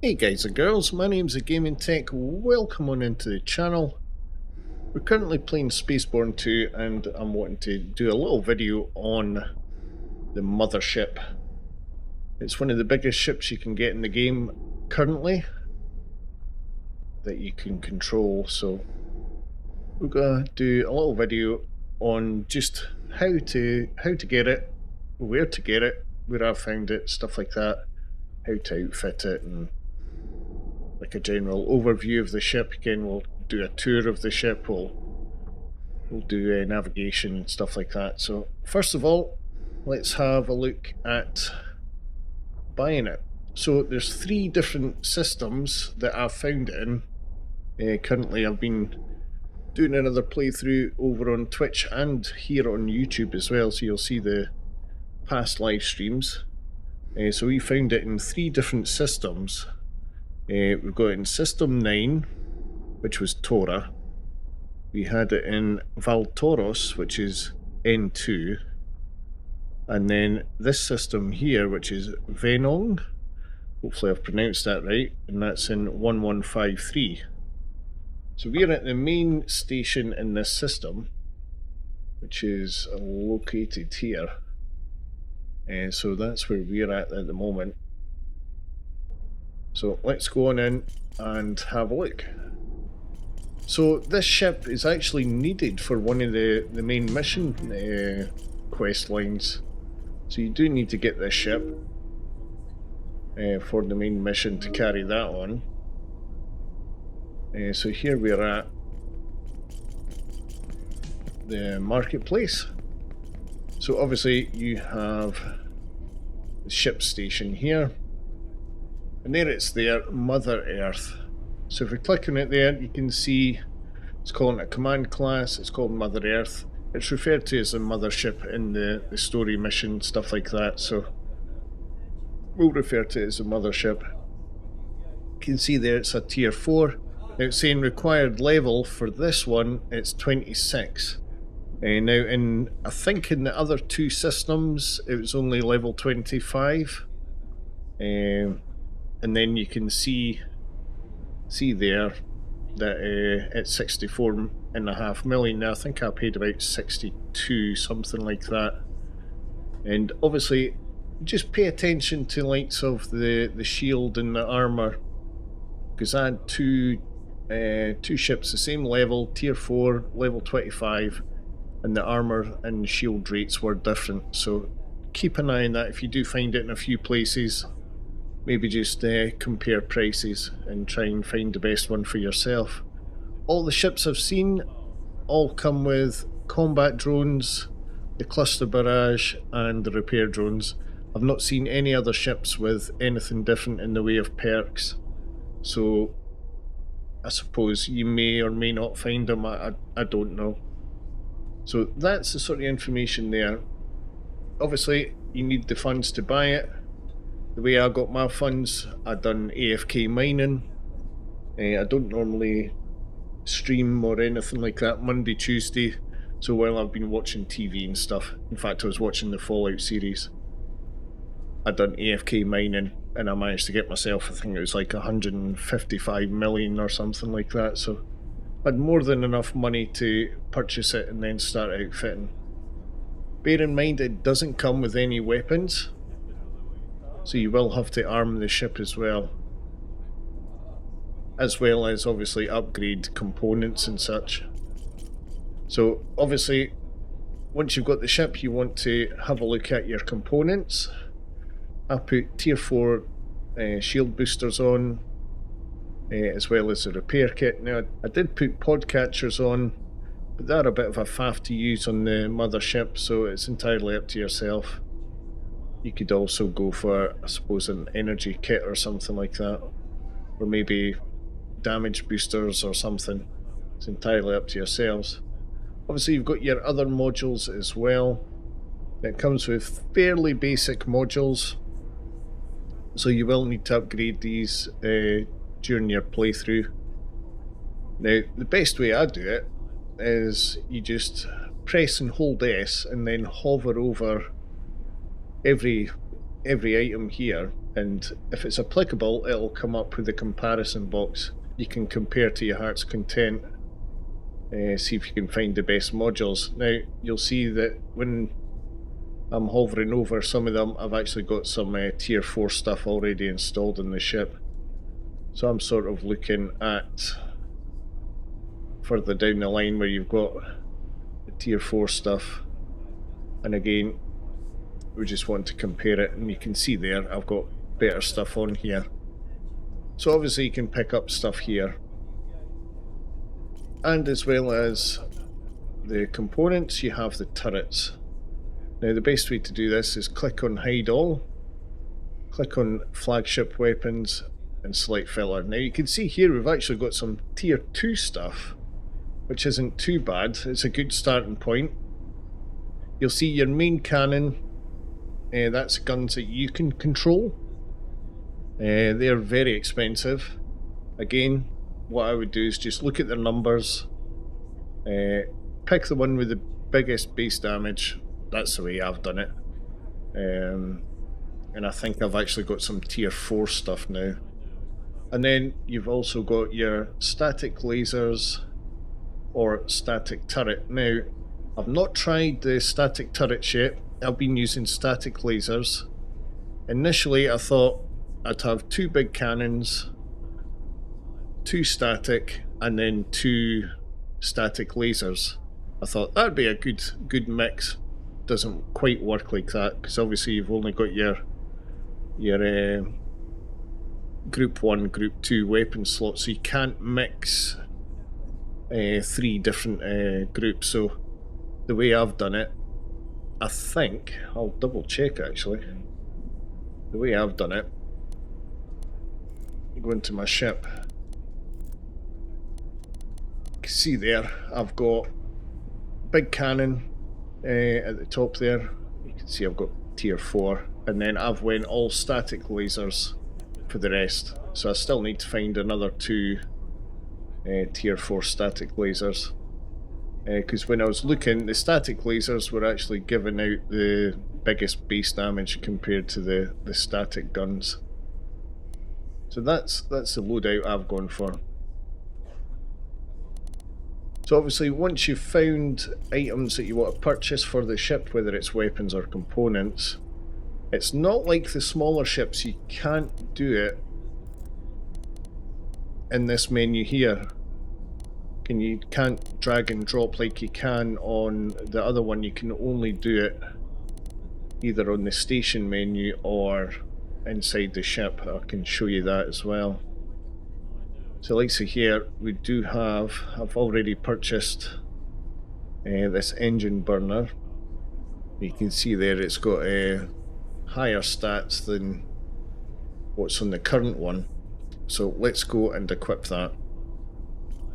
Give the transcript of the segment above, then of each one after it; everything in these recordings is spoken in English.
Hey guys and girls, my name's THEGAMINGTECH, welcome on into the channel. We're currently playing Spacebourne 2 and I'm wanting to do a little video on the Mothership. It's one of the biggest ships you can get in the game currently that you can control, so we're going to do a little video on just how to get it, where to get it, where I found it, stuff like that, how to outfit it, and like a general overview of the ship. Again, we'll do a tour of the ship, we'll do navigation and stuff like that. So first of all, let's have a look at buying it. So there's 3 different systems that I've found it in. Currently I've been doing another playthrough over on Twitch and here on YouTube as well, so you'll see the past live streams. So we found it in 3 different systems. We've got it in System 9, which was Tora. We had it in Valtoros, which is N2. And then this system here, which is Venong. Hopefully I've pronounced that right. And that's in 1153. So we're at the main station in this system, which is located here. And so that's where we're at the moment. So let's go on in and have a look. So this ship is actually needed for one of the main mission quest lines. So you do need to get this ship for the main mission to carry that on. So here we're at the marketplace. So obviously you have the ship station here. And there it's there, Mother Earth. So if we click on it there, you can see it's calling it a command class, it's called Mother Earth. It's referred to as a mothership in the story mission, stuff like that, so we'll refer to it as a mothership. You can see there it's a tier 4. Now it's saying required level for this one, it's 26. Now I think in the other 2 systems it was only level 25. And then you can see there that it's 64.5 million. Now I think I paid about 62, something like that. And obviously just pay attention to likes of the shield and the armor, because I had two ships the same level, tier 4, level 25, and the armor and shield rates were different. So keep an eye on that if you do find it in a few places. Maybe just compare prices and try and find the best one for yourself. All the ships I've seen all come with combat drones, the cluster barrage and the repair drones. I've not seen any other ships with anything different in the way of perks. So I suppose you may or may not find them, I don't know. So that's the sort of information there. Obviously you need the funds to buy it. The way I got my funds, I done AFK mining. I don't normally stream or anything like that Monday, Tuesday. So while I've been watching TV and stuff, in fact I was watching the Fallout series, I done AFK mining and I managed to get myself, I think it was like 155 million or something like that. So I had more than enough money to purchase it and then start outfitting. Bear in mind it doesn't come with any weapons. So you will have to arm the ship as well as obviously upgrade components and such. So obviously once you've got the ship you want to have a look at your components. I put tier 4 shield boosters on, as well as a repair kit. Now I did put pod catchers on, but they're a bit of a faff to use on the mothership, so it's entirely up to yourself. You could also go for, I suppose, an energy kit or something like that, or maybe damage boosters or something. It's entirely up to yourselves. Obviously you've got your other modules as well. It comes with fairly basic modules, so you will need to upgrade these during your playthrough. Now the best way I do it is you just press and hold S and then hover over every item here, and if it's applicable, it'll come up with a comparison box. You can compare to your heart's content, see if you can find the best modules. Now you'll see that when I'm hovering over some of them, I've actually got some tier 4 stuff already installed in the ship. So I'm sort of looking at further down the line where you've got the tier 4 stuff, and again we just want to compare it, and you can see there I've got better stuff on here. So obviously you can pick up stuff here, and as well as the components you have the turrets. Now the best way to do this is click on hide all, click on flagship weapons and select filter. Now you can see here we've actually got some tier 2 stuff, which isn't too bad. It's a good starting point. You'll see your main cannon, that's guns that you can control. They're very expensive. Again, what I would do is just look at their numbers, pick the one with the biggest base damage. That's the way I've done it. And I think I've actually got some tier 4 stuff now. And then you've also got your static lasers or static turret. Now, I've not tried the static turret yet. I've been using static lasers. Initially I thought I'd have 2 big cannons, 2 static, and then 2 static lasers. I thought that'd be a good mix. Doesn't quite work like that, because obviously you've only got your group 1, group 2 weapon slots, so you can't mix 3 different groups. So the way I've done it, I think, I'll double check actually, the way I've done it, go into my ship, you can see there I've got big cannon at the top there. You can see I've got tier 4, and then I've went all static lasers for the rest. So I still need to find another 2 tier 4 static lasers, because when I was looking, the static lasers were actually giving out the biggest base damage compared to the static guns. So that's the loadout I've gone for. So obviously once you've found items that you want to purchase for the ship, whether it's weapons or components, it's not like the smaller ships. You can't do it in this menu here. You can't drag and drop like you can on the other one. You can only do it either on the station menu or inside the ship. I can show you that as well. So like say here, we do have, I've already purchased this engine burner. You can see there it's got higher stats than what's on the current one. So let's go and equip that.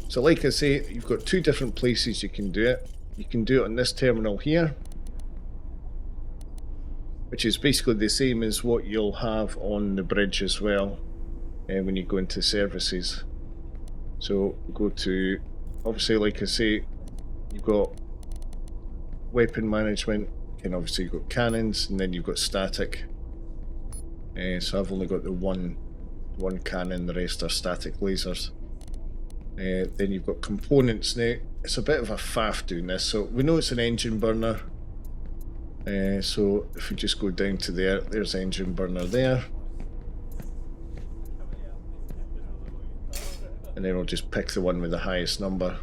So like I say, you've got 2 different places you can do it. You can do it on this terminal here, which is basically the same as what you'll have on the bridge as well when you go into services. So go to, obviously like I say, you've got weapon management, and obviously you've got cannons, and then you've got static. So I've only got the one cannon, the rest are static lasers. Then you've got components. Now it's a bit of a faff doing this, so we know it's an engine burner. So if we just go down to there, there's engine burner there, and then we'll just pick the one with the highest number,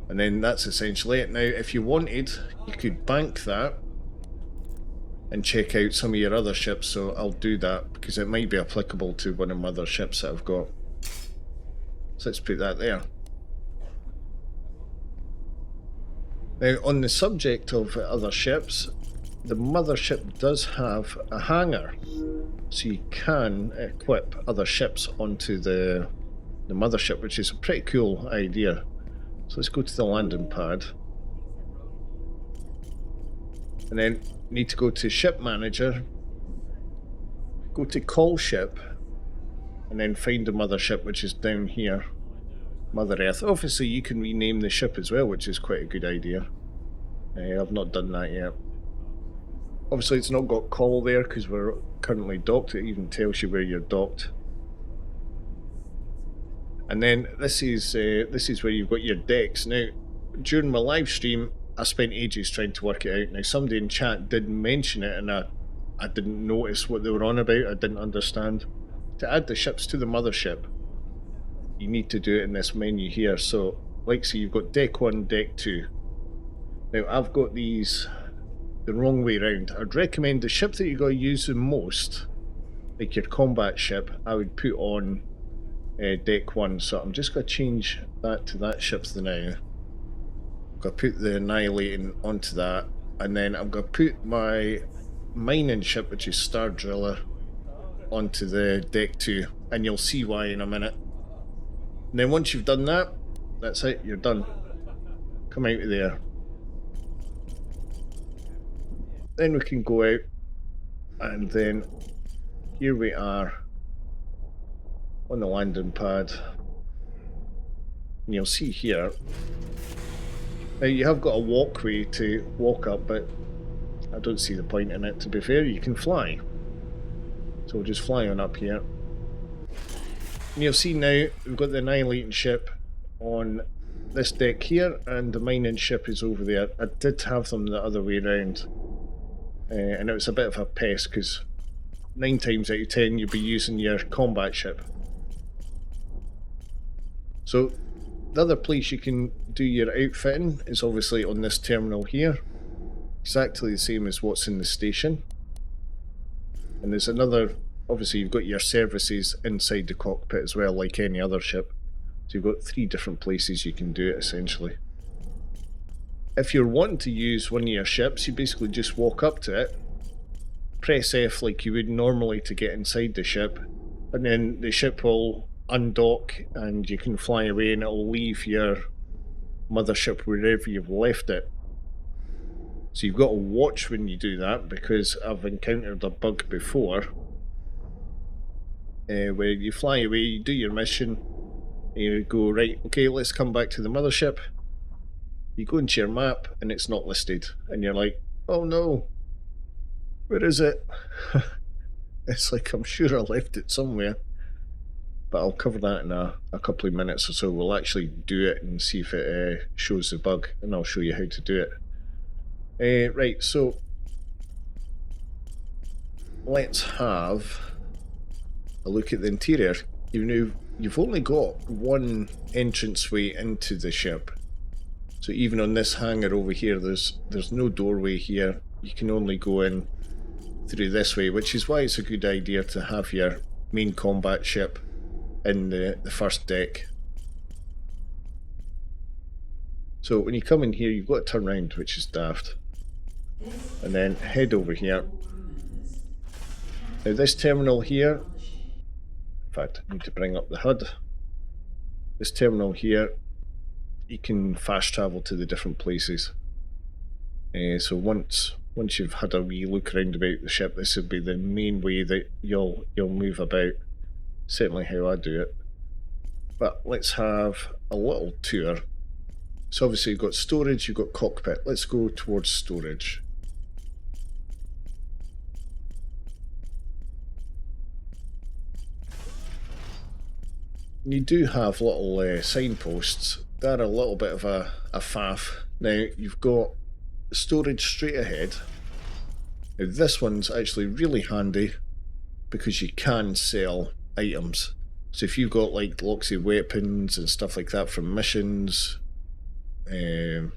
and then that's essentially it. Now if you wanted, you could bank that and check out some of your other ships, so I'll do that because it might be applicable to one of my other ships that I've got. So let's put that there. Now on the subject of other ships, the Mothership does have a hangar, so you can equip other ships onto the Mothership, which is a pretty cool idea. So let's go to the landing pad, and then you need to go to Ship Manager, go to Call Ship, and then find the Mothership, which is down here, Mother Earth. Obviously you can rename the ship as well, which is quite a good idea. I've not done that yet. Obviously it's not got call there because we're currently docked. It even tells you where you're docked. And then this is where you've got your decks. Now, during my live stream, I spent ages trying to work it out. Now, somebody in chat did mention it, and I didn't notice what they were on about. I didn't understand. To add the ships to the mothership, you need to do it in this menu here. So, like, so you've got deck 1, deck 2. Now, I've got these the wrong way around. I'd recommend the ship that you got to use the most, like your combat ship, I would put on deck 1. So I'm just going to change that to that ship for now. I'm going to put the Annihilating onto that, and then I'm going to put my mining ship, which is Star Driller, onto the deck 2, and you'll see why in a minute. And then once you've done that, that's it, you're done. Come out of there. Then we can go out, and then here we are on the landing pad. And you'll see here, now you have got a walkway to walk up, but I don't see the point in it, to be fair. You can fly. So we'll just fly on up here. And you'll see now we've got the Annihilating ship on this deck here, and the mining ship is over there. I did have them the other way around, and it was a bit of a pest because 9 times out of 10 you'll be using your combat ship. So the other place you can do your outfitting is obviously on this terminal here, exactly the same as what's in the station. And there's another, obviously you've got your services inside the cockpit as well, like any other ship. So you've got 3 different places you can do it essentially. If you're wanting to use one of your ships, you basically just walk up to it, press F like you would normally to get inside the ship, and then the ship will undock and you can fly away, and it'll leave your mothership wherever you've left it. So you've got to watch when you do that, because I've encountered a bug before where you fly away, you do your mission, you go, right, okay, let's come back to the mothership. You go into your map and it's not listed, and you're like, oh no, where is it? It's like, I'm sure I left it somewhere. But I'll cover that in a couple of minutes or so. We'll actually do it and see if it shows the bug, and I'll show you how to do it. Right, so let's have a look at the interior. You've only got one entranceway into the ship. So even on this hangar over here, there's no doorway here. You can only go in through this way, which is why it's a good idea to have your main combat ship in the first deck. So when you come in here, you've got to turn around, which is daft, and then head over here. Now this terminal here, in fact I need to bring up the HUD. This terminal here, you can fast travel to the different places. So once you've had a wee look around about the ship, this would be the main way that you'll move about. Certainly how I do it. But let's have a little tour. So obviously you've got storage, you've got cockpit. Let's go towards storage. You do have little signposts. They're a little bit of a faff. Now you've got storage straight ahead. Now this one's actually really handy because you can sell items. So if you've got like lots of weapons and stuff like that from missions, whether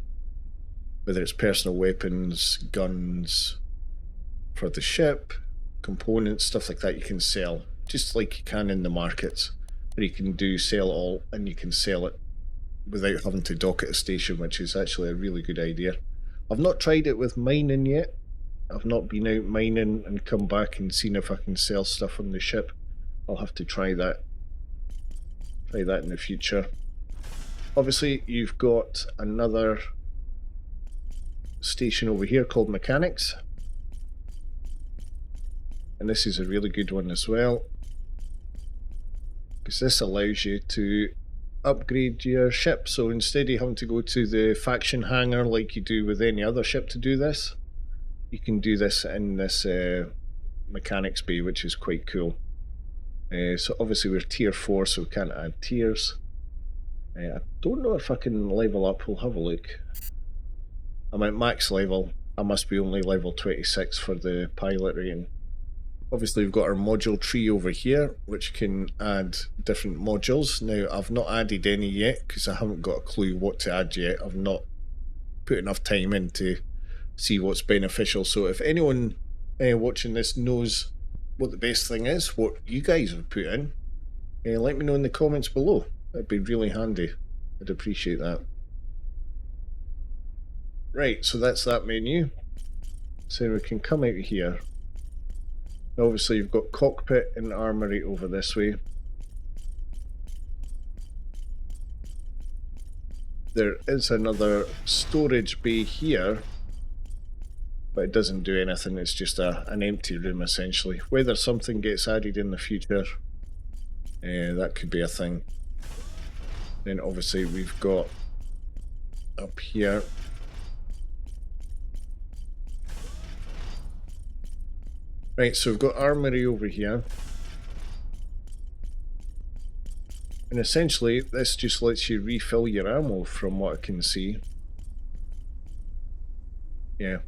it's personal weapons, guns for the ship, components, stuff like that, you can sell just like you can in the markets, where you can do sell all, and you can sell it without having to dock at a station, which is actually a really good idea. I've not tried it with mining yet. I've not been out mining and come back and seen if I can sell stuff on the ship. I'll have to try that in the future. Obviously you've got another station over here called mechanics, and this is a really good one as well, because this allows you to upgrade your ship. So instead of having to go to the faction hangar like you do with any other ship to do this, you can do this in this mechanics bay, which is quite cool. So obviously we're tier 4, so we can't add tiers. I don't know if I can level up. We'll have a look. I'm at max level. I must be only level 26 for the pilot rating. Obviously we've got our module tree over here, which can add different modules. Now I've not added any yet because I haven't got a clue what to add yet. I've not put enough time in to see what's beneficial. So if anyone watching this knows what the best thing is, what you guys have put in, let me know in the comments below. That'd be really handy. I'd appreciate that. Right, so that's that menu. So we can come out here. Obviously you've got cockpit and armory over this way. There is another storage bay here, but it doesn't do anything. It's just an empty room essentially. Whether something gets added in the future, that could be a thing. Then obviously we've got up here right, so we've got armory over here, and essentially this just lets you refill your ammo from what I can see. Yeah,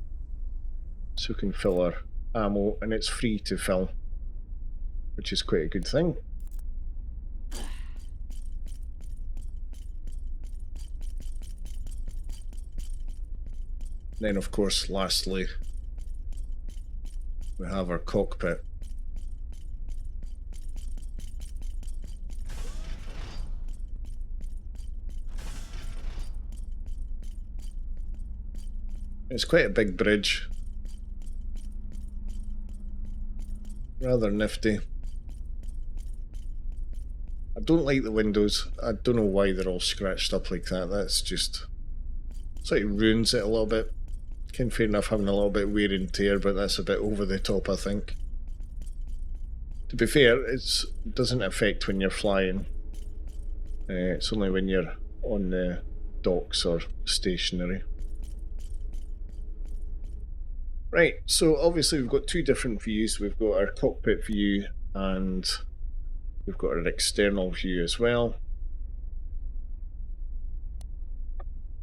so we can fill our ammo and it's free to fill, which is quite a good thing. Then of course lastly we have our cockpit. It's quite a big bridge. Rather nifty. I don't like the windows. I don't know why they're all scratched up like that. That's just... it's like ruins it a little bit. Kind of fair enough having a little bit of wear and tear, but that's a bit over the top, I think. To be fair, it doesn't affect when you're flying. It's only when you're on the docks or stationary. Right, so obviously we've got two different views. We've got our cockpit view and we've got our external view as well.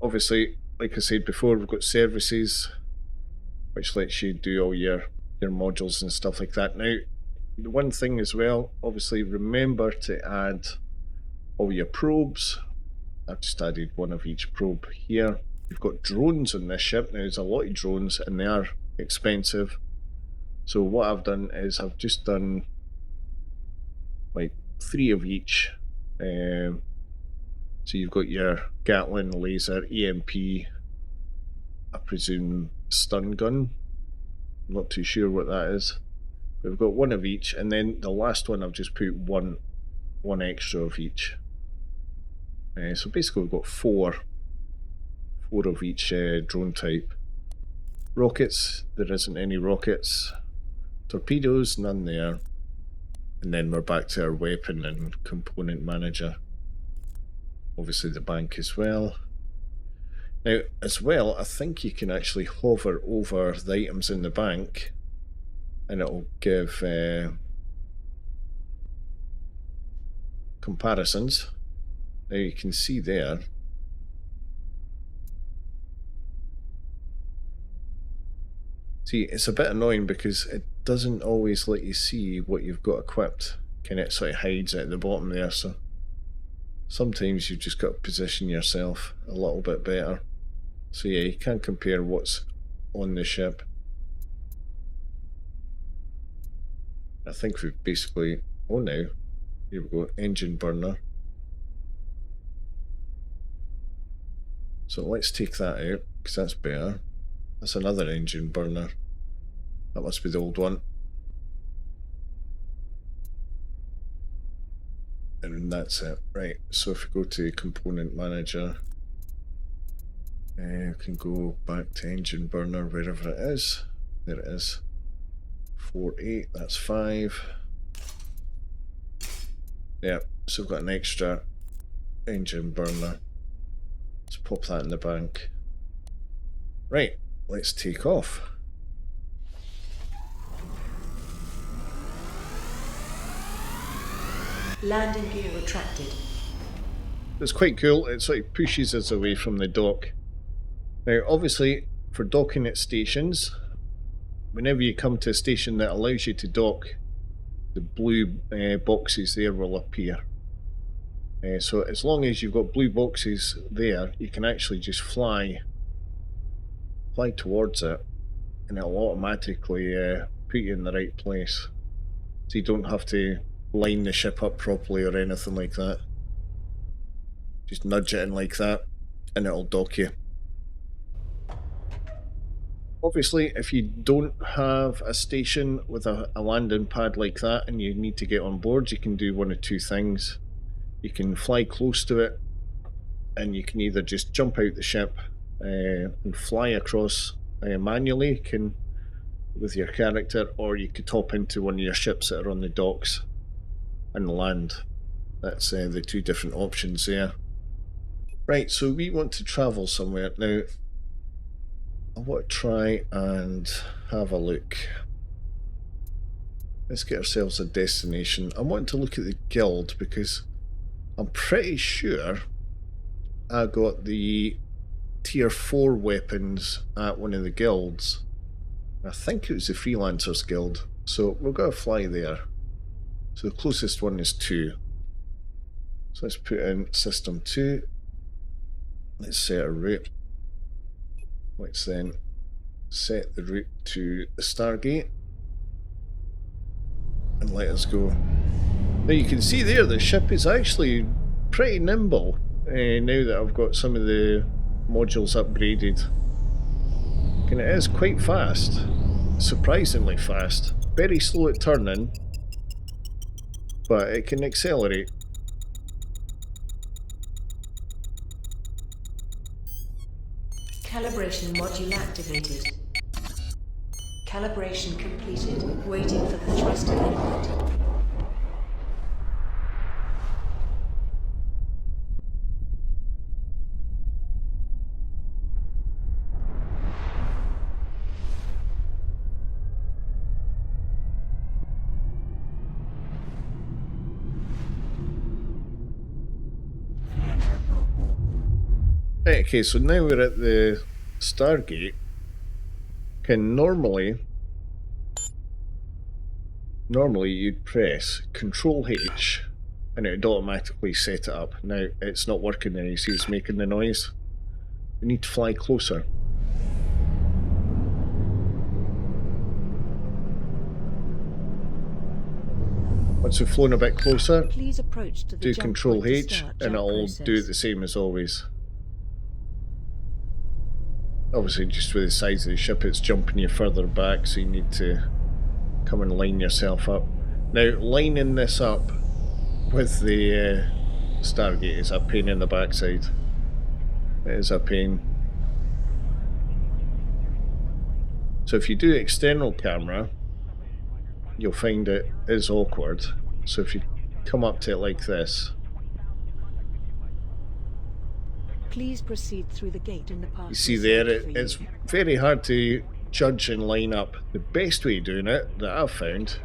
Obviously, like I said before, we've got services, which lets you do all your modules and stuff like that. Now, the one thing as well, obviously remember to add all your probes. I've just added one of each probe here. We've got drones on this ship. Now, there's a lot of drones and they are expensive. So what I've done is I've just done like 3 of each. So you've got your Gatling, laser, EMP, I presume stun gun. I'm not too sure what that is. We've got 1 of each, and then the last one I've just put one extra of each. So basically we've got 4 of each drone type. Rockets, there isn't any rockets. Torpedoes, none there. And then we're back to our weapon and component manager. Obviously the bank as well. Now, as well, I think you can actually hover over the items in the bank and it'll give comparisons. Now you can see there. See, it's a bit annoying because it doesn't always let you see what you've got equipped. It sort of hides it at the bottom there, so sometimes you've just got to position yourself a little bit better. So yeah, you can compare what's on the ship. I think we've basically... oh no, here we go, engine burner. So let's take that out, because that's better. That's another engine burner. That must be the old one. And that's it. Right, so if we go to component manager, we can go back to engine burner, wherever it is. There it is. 4.8, that's 5. Yeah, so we've got an extra engine burner. Let's pop that in the bank. Right, let's take off. Landing gear retracted. It's quite cool. It sort of pushes us away from the dock. Now, obviously, for docking at stations, whenever you come to a station that allows you to dock, the blue boxes there will appear. So as long as you've got blue boxes there, you can actually just fly towards it, and it'll automatically put you in the right place. So you don't have to line the ship up properly or anything like that. Just nudge it in like that, and it'll dock you. Obviously, if you don't have a station with a landing pad like that and you need to get on board, you can do one of two things. You can fly close to it, and you can either just jump out the ship and fly across manually with your character, or you could hop into one of your ships that are on the docks and land. That's the two different options there. Right, so we want to travel somewhere. Now, I want to try and have a look. Let's get ourselves a destination. I want to look at the guild because I'm pretty sure I got the tier 4 weapons at one of the guilds. I think it was the Freelancers Guild. So we're going to fly there. So the closest one is 2. So let's put in system 2. Let's set a route. Let's then set the route to the Stargate. And let us go. Now you can see there the ship is actually pretty nimble now that I've got some of the modules upgraded. And it is quite fast. Surprisingly fast. Very slow at turning, but it can accelerate. Calibration module activated. Calibration completed. Waiting for the thruster input. Right, okay, so now we're at the Stargate. Normally you'd press Control H and it would automatically set it up. Now it's not working there, you see it's making the noise. We need to fly closer. Once we've flown a bit closer, please approach to the do Control H and it'll do it the same as always. Obviously just with the size of the ship it's jumping you further back, so you need to come and line yourself up. Now lining this up with the Stargate is a pain in the backside. It is a pain. So if you do external camera, you'll find it is awkward. So if you come up to it like this, please proceed through the gate in the path. you see there, it's very hard to judge and line up. The best way of doing it, that I've found,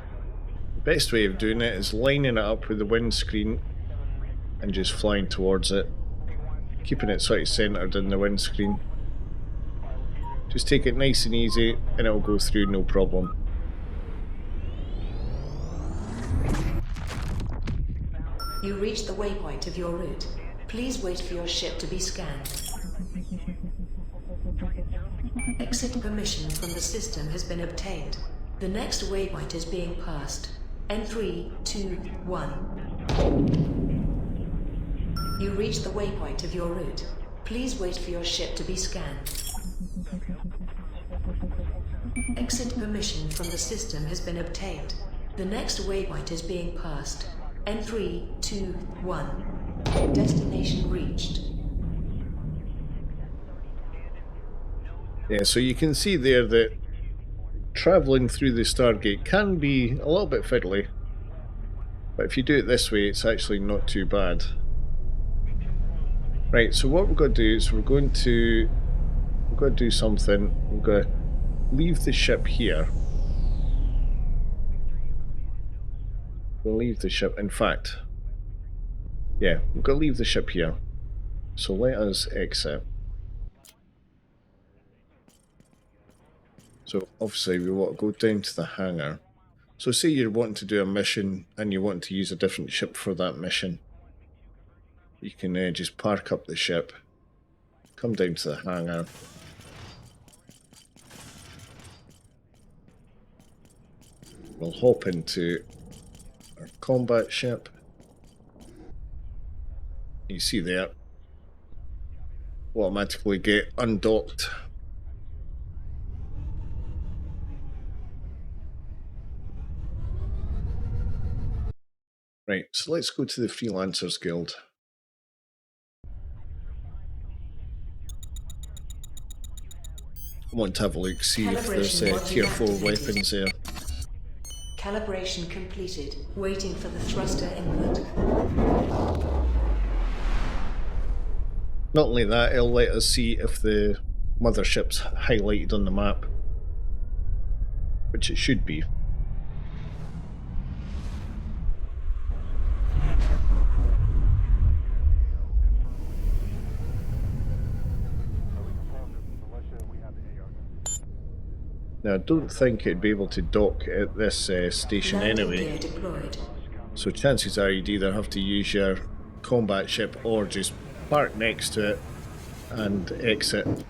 the best way of doing it is lining it up with the windscreen and just flying towards it. Keeping it sort of centered in the windscreen. Just take it nice and easy and it'll go through no problem. You reached the waypoint of your route. Please wait for your ship to be scanned. Exit permission from the system has been obtained. The next waypoint is being passed. In 3, 2, 1. You reached the waypoint of your route. Please wait for your ship to be scanned. Exit permission from the system has been obtained. The next waypoint is being passed. In 3, 2, 1. Destination reached. Yeah, so you can see there that travelling through the Stargate can be a little bit fiddly, but if you do it this way it's actually not too bad. Right, so what we're going to do is we're going to do something. We're going to leave the ship here. We'll leave the ship. In fact, Yeah, we've got to leave the ship here. So let us exit. So obviously we want to go down to the hangar. So say you're wanting to do a mission and you want to use a different ship for that mission. You can just park up the ship, come down to the hangar. We'll hop into our combat ship. You see there, we'll automatically get undocked. Right, so let's go to the Freelancers Guild. I want to have a look, see if there's tier 4 weapons there. Calibration completed. Waiting for the thruster input. Not only that, it'll let us see if the mothership's highlighted on the map, which it should be. Now, I don't think it'd be able to dock at this station anyway, so chances are you'd either have to use your combat ship or just park next to it and exit and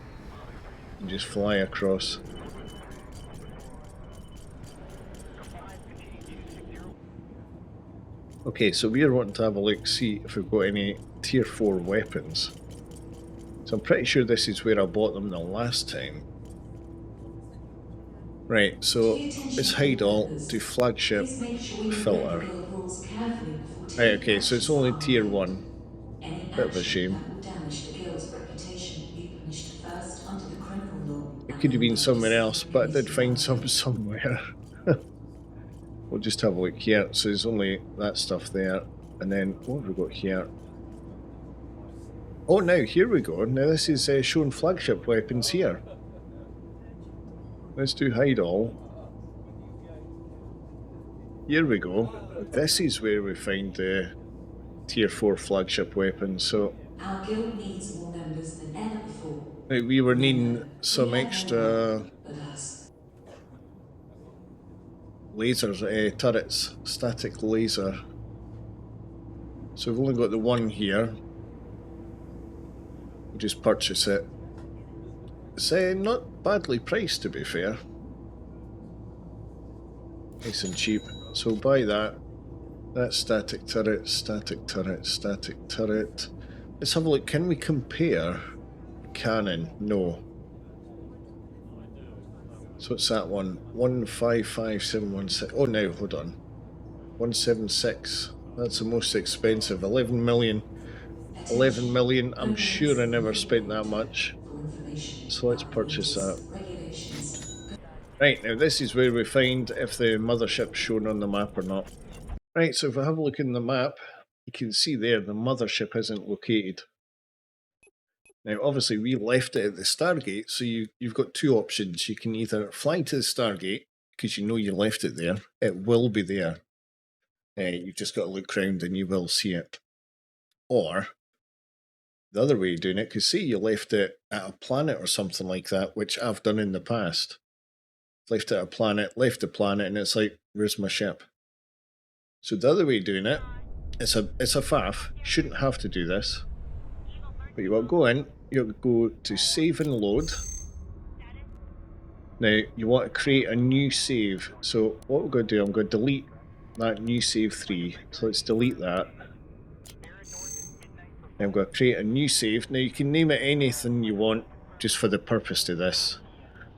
just fly across. Okay, so we're wanting to have a look, see if we've got any tier 4 weapons. So I'm pretty sure this is where I bought them the last time. Right, so let's hide all, do flagship, filter. Right, okay, so it's only tier 1. Bit of a shame. It could have been somewhere else, but I did find some somewhere. We'll just have a look here. So there's only that stuff there. And then what have we got here? Oh, now here we go. Now this is showing flagship weapons here. Let's do hide all. Here we go. This is where we find the tier 4 flagship weapons. So our guild needs more members than ever before. We were needing some extra lasers, turrets, static laser. So we've only got the one here. We'll just purchase it. It's not badly priced, to be fair. Nice and cheap. So buy that. That's static turret, static turret, static turret. Let's have a look. Can we compare? Cannon? No. So what's that one? 155716. Oh no, hold on. 176. That's the most expensive. 11 million. 11 million. I'm sure I never spent that much. So let's purchase that. Right, now this is where we find if the mothership's shown on the map or not. Right, so if we have a look in the map, you can see there the mothership isn't located. Now obviously we left it at the Stargate, so you've got two options. You can either fly to the Stargate, because you know you left it there. It will be there. You've just got to look around and you will see it. Or the other way of doing it, because say you left it at a planet or something like that, which I've done in the past. Left it at a planet, left the planet, and it's like, where's my ship? So the other way of doing it, it's a faff. You shouldn't have to do this. But you want to go in, you want to go to save and load. Now you want to create a new save. So what we're going to do, I'm going to delete that new save 3. So let's delete that. Now I'm going to create a new save. Now you can name it anything you want, just for the purpose of this.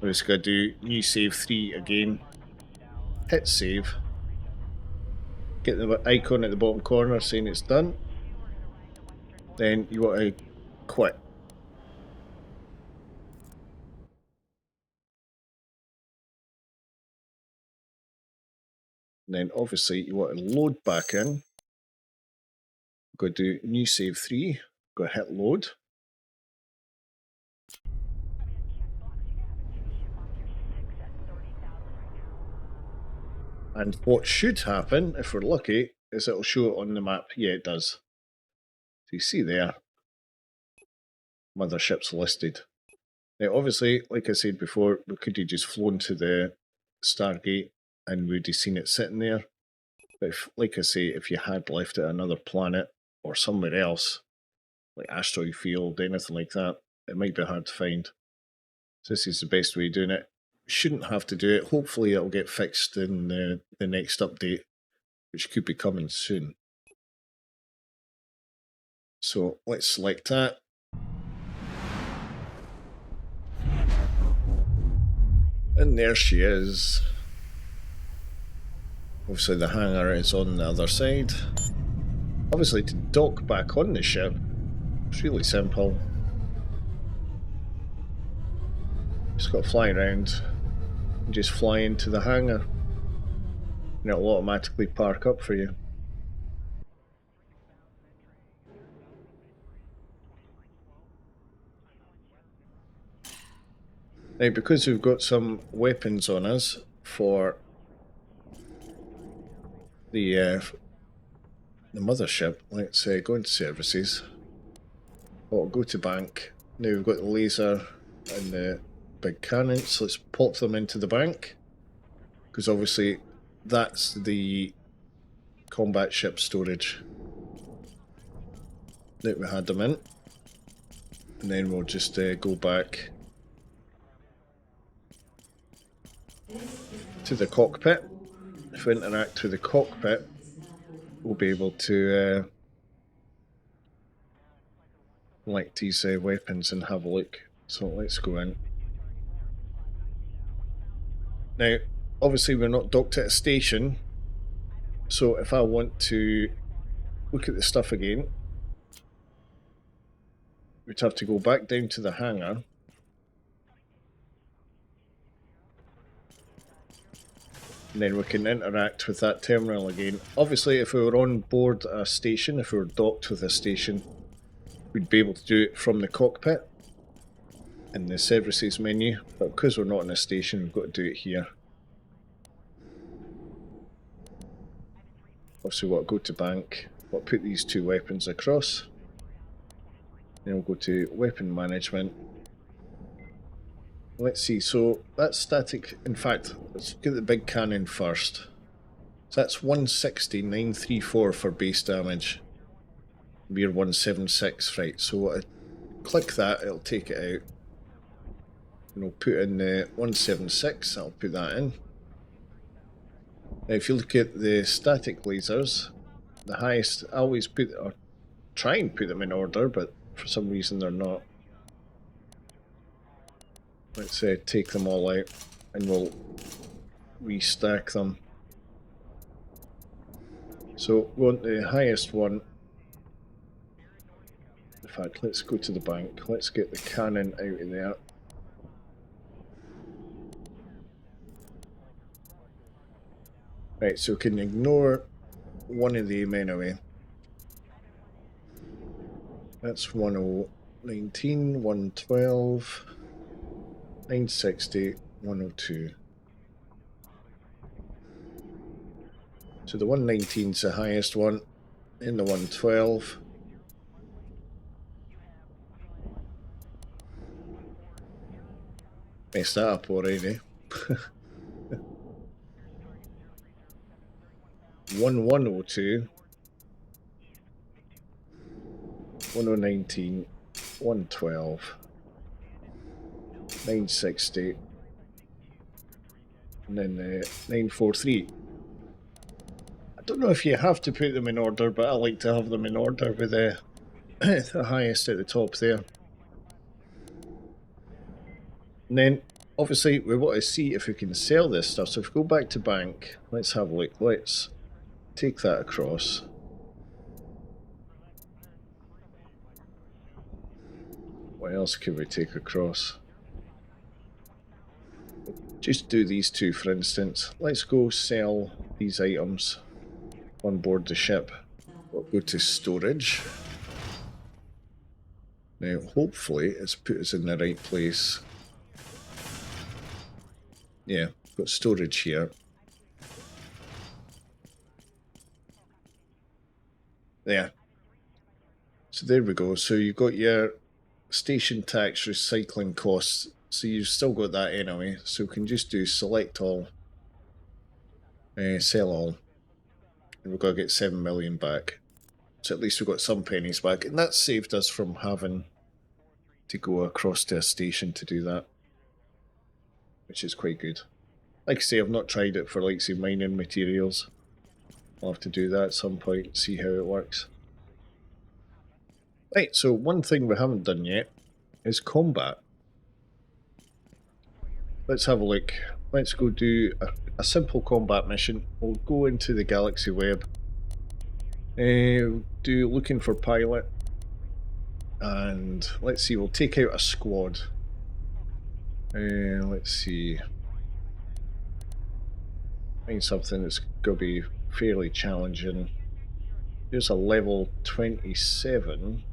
We're just going to do new save 3 again. Hit save. Get the icon at the bottom corner saying it's done. Then you want to quit. And then obviously you want to load back in. Go do new save 3. Go hit load. And what should happen, if we're lucky, is it'll show it on the map. Yeah, it does. So you see there, Mothership's listed. Now obviously, like I said before, we could have just flown to the Stargate and we'd have seen it sitting there. But if, like I say, if you had left it another planet or somewhere else, like asteroid field, anything like that, it might be hard to find. So this is the best way of doing it. Shouldn't have to do it. Hopefully it'll get fixed in the next update, which could be coming soon. So let's select that. And there she is. Obviously the hangar is on the other side. Obviously to dock back on the ship, it's really simple. Just got to fly around and just fly into the hangar. And it'll automatically park up for you. Now because we've got some weapons on us for the Mothership, let's go into services. Oh, go to bank. Now we've got the laser and the big cannons, so let's pop them into the bank. Because obviously that's the combat ship storage that we had them in. And then we'll just go back to the cockpit. If we interact with the cockpit, we'll be able to select these weapons and have a look. So let's go in. Now, obviously we're not docked at a station, so if I want to look at the stuff again, we'd have to go back down to the hangar. And then we can interact with that terminal again. Obviously, if we were on board a station, if we were docked with a station, we'd be able to do it from the cockpit in the services menu. But because we're not in a station, we've got to do it here. Obviously, we'll go to bank. We'll put these two weapons across. Then we'll go to weapon management. Let's see, so that's static. In fact, let's get the big cannon first. So that's 160,934 for base damage. We're 176, right? So I click that, it'll take it out. And we'll put in the 176, I'll put that in. Now if you look at the static lasers, the highest, I always put, or try and put them in order, but for some reason they're not. Let's take them all out and we'll restack them. So we want the highest one. In fact, let's go to the bank. Let's get the cannon out of there. Right, so we can ignore one of them anyway. That's 1019, 112. 960, 102. So the 119 is the highest one, in the 112. Messed that up already. 1102, 1019, 112. 960 and then 943. I don't know if you have to put them in order, but I like to have them in order with the highest at the top there. And then obviously we want to see if we can sell this stuff, so if we go back to bank, let's have a look. Let's take that across. What else could we take across? Just do these two for instance. Let's go sell these items on board the ship. We'll go to storage. Now hopefully it's put us in the right place. Yeah, got storage here. There. So there we go. So you've got your station tax recycling costs. So you've still got that anyway. So we can just do select all, sell all. And we've got to get 7 million back. So at least we've got some pennies back. And that saved us from having to go across to a station to do that, which is quite good. Like I say, I've not tried it for like say mining materials. I'll have to do that at some point, see how it works. Right, so one thing we haven't done yet is combat. Let's have a look. Let's go do a simple combat mission. We'll go into the galaxy web. Do looking for pilot. And let's see, we'll take out a squad. Let's see. Find something that's going to be fairly challenging. There's a level 27.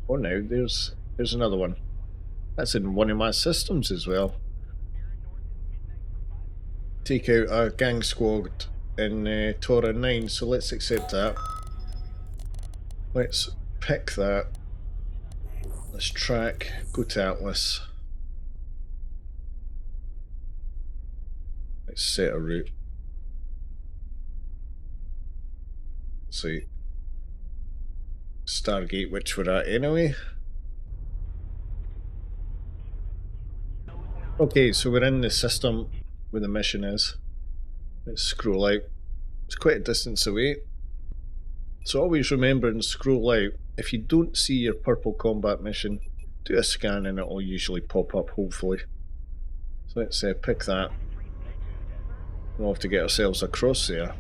Oh no, there's another one. That's in one of my systems as well. Take out a gang squad in Tora 9, so let's accept that. Let's pick that. Let's track, go to Atlas. Let's set a route. Let's see. Stargate, which we're at anyway. Okay, so we're in the system where the mission is. Let's scroll out. It's quite a distance away. So always remember and scroll out, if you don't see your purple combat mission, do a scan and it will usually pop up, hopefully. So let's pick that. We'll have to get ourselves across there.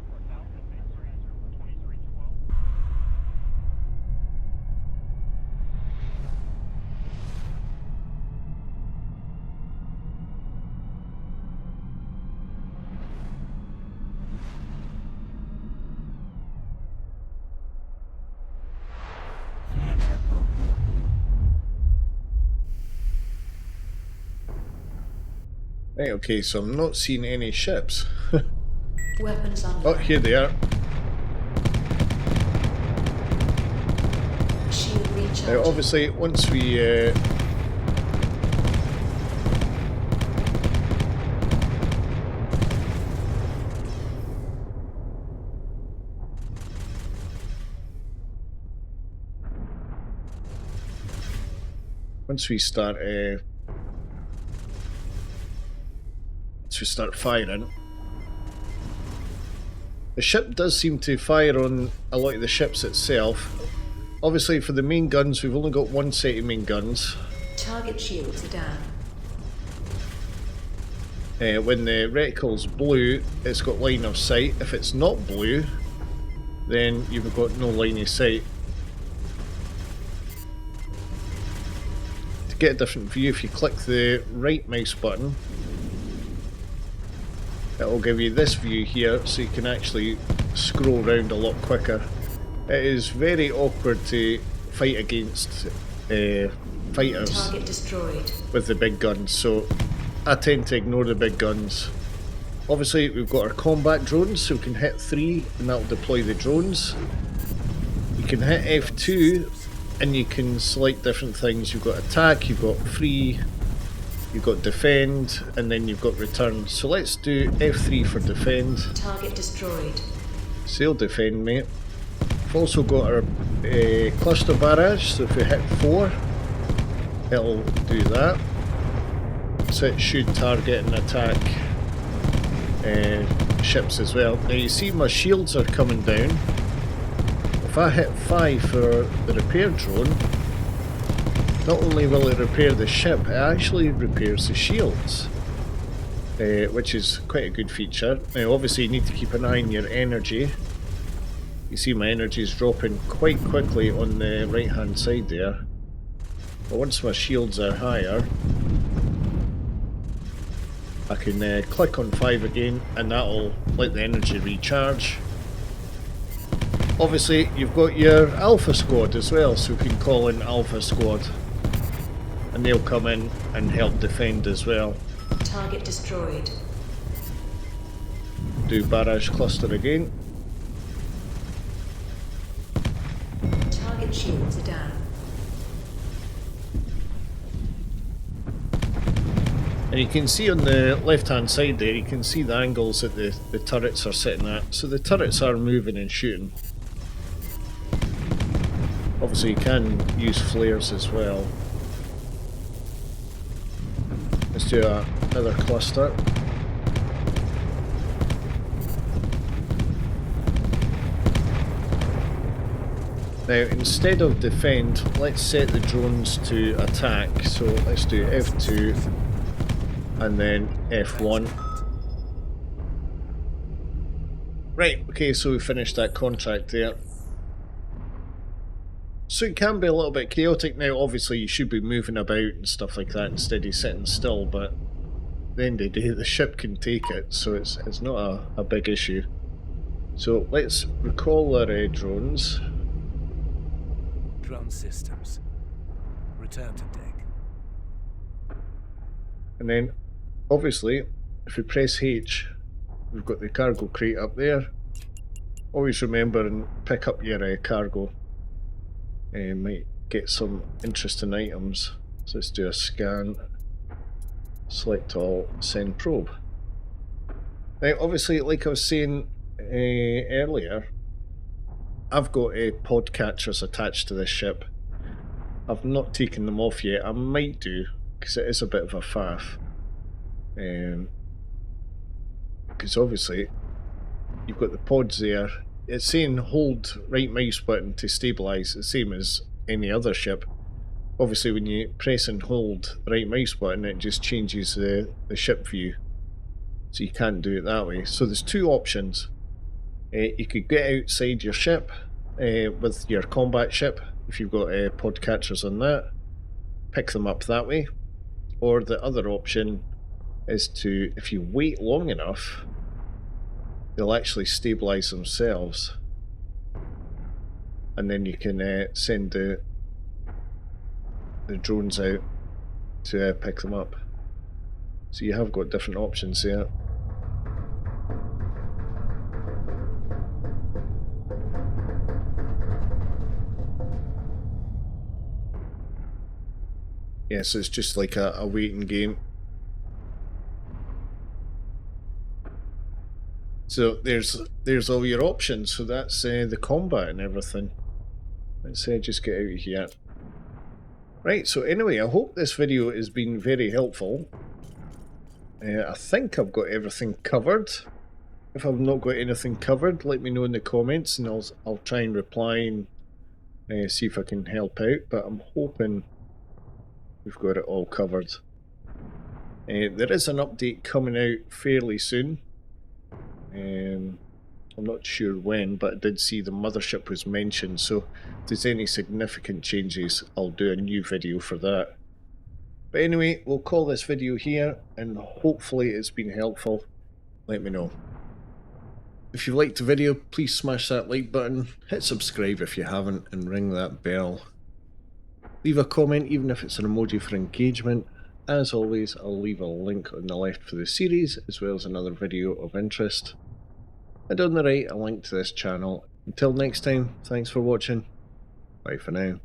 Right, okay, so I'm not seeing any ships. Weapons online. Oh, here they are. Shield recharging. Now, obviously, once we start firing, the ship does seem to fire on a lot of the ships itself. Obviously for the main guns we've only got one set of main guns. Target shields are down. When the reticle's blue, it's got line of sight. If it's not blue, then you've got no line of sight. To get a different view, if you click the right mouse button, it will give you this view here, so you can actually scroll around a lot quicker. It is very awkward to fight against fighters Target destroyed. with the big guns, so I tend to ignore the big guns. Obviously we've got our combat drones, so we can hit 3 and that will deploy the drones. You can hit F2 and you can select different things. You've got attack, you've got free, you've got defend, and then you've got return. So let's do F3 for defend. Target destroyed. Sail defend, mate. We've also got our cluster barrage, so if we hit 4, it'll do that. So it should target and attack ships as well. Now you see my shields are coming down. If I hit 5 for the repair drone, not only will it repair the ship, it actually repairs the shields, which is quite a good feature. Now obviously you need to keep an eye on your energy. You see my energy is dropping quite quickly on the right hand side there. But once my shields are higher, I can click on 5 again and that'll let the energy recharge. Obviously you've got your Alpha Squad as well, so we can call in Alpha Squad and they'll come in and help defend as well. Target destroyed. Do barrage cluster again. Target shields are down. And you can see on the left hand side there, you can see the angles that the turrets are sitting at. So the turrets are moving and shooting. Obviously you can use flares as well. Let's do another cluster. Now instead of defend, let's set the drones to attack. So let's do F2 and then F1. Right, okay, so we finished that contract there. So it can be a little bit chaotic. Now obviously you should be moving about and stuff like that instead of sitting still, but at the end of the day the ship can take it, so it's not a big issue. So let's recall our drones. Drone systems. Return to deck. And then obviously if we press H, we've got the cargo crate up there. Always remember and pick up your cargo. Might get some interesting items. So let's do a scan, select all, send probe. Now obviously, like I was saying earlier, I've got pod catchers attached to this ship. I've not taken them off yet. I might do, because it is a bit of a faff. Because obviously you've got the pods there. It's saying hold right mouse button to stabilise, the same as any other ship. Obviously when you press and hold the right mouse button, it just changes the ship view. So you can't do it that way. So there's two options. You could get outside your ship with your combat ship, if you've got pod catchers on that, pick them up that way. Or the other option is to, if you wait long enough, they'll actually stabilise themselves, and then you can send the drones out to pick them up. So you have got different options there. Yeah, so it's just like a waiting game. So there's all your options. So that's the combat and everything. Let's just get out of here. Right, so anyway, I hope this video has been very helpful. I think I've got everything covered. If I've not got anything covered, let me know in the comments and I'll try and reply and see if I can help out. But I'm hoping we've got it all covered. There is an update coming out fairly soon. I'm not sure when, but I did see the Mothership was mentioned, so if there's any significant changes, I'll do a new video for that. But anyway, we'll call this video here, and hopefully it's been helpful. Let me know. If you liked the video, please smash that like button, hit subscribe if you haven't, and ring that bell. Leave a comment, even if it's an emoji for engagement. As always, I'll leave a link on the left for the series, as well as another video of interest. And on the right, a link to this channel. Until next time, thanks for watching. Bye for now.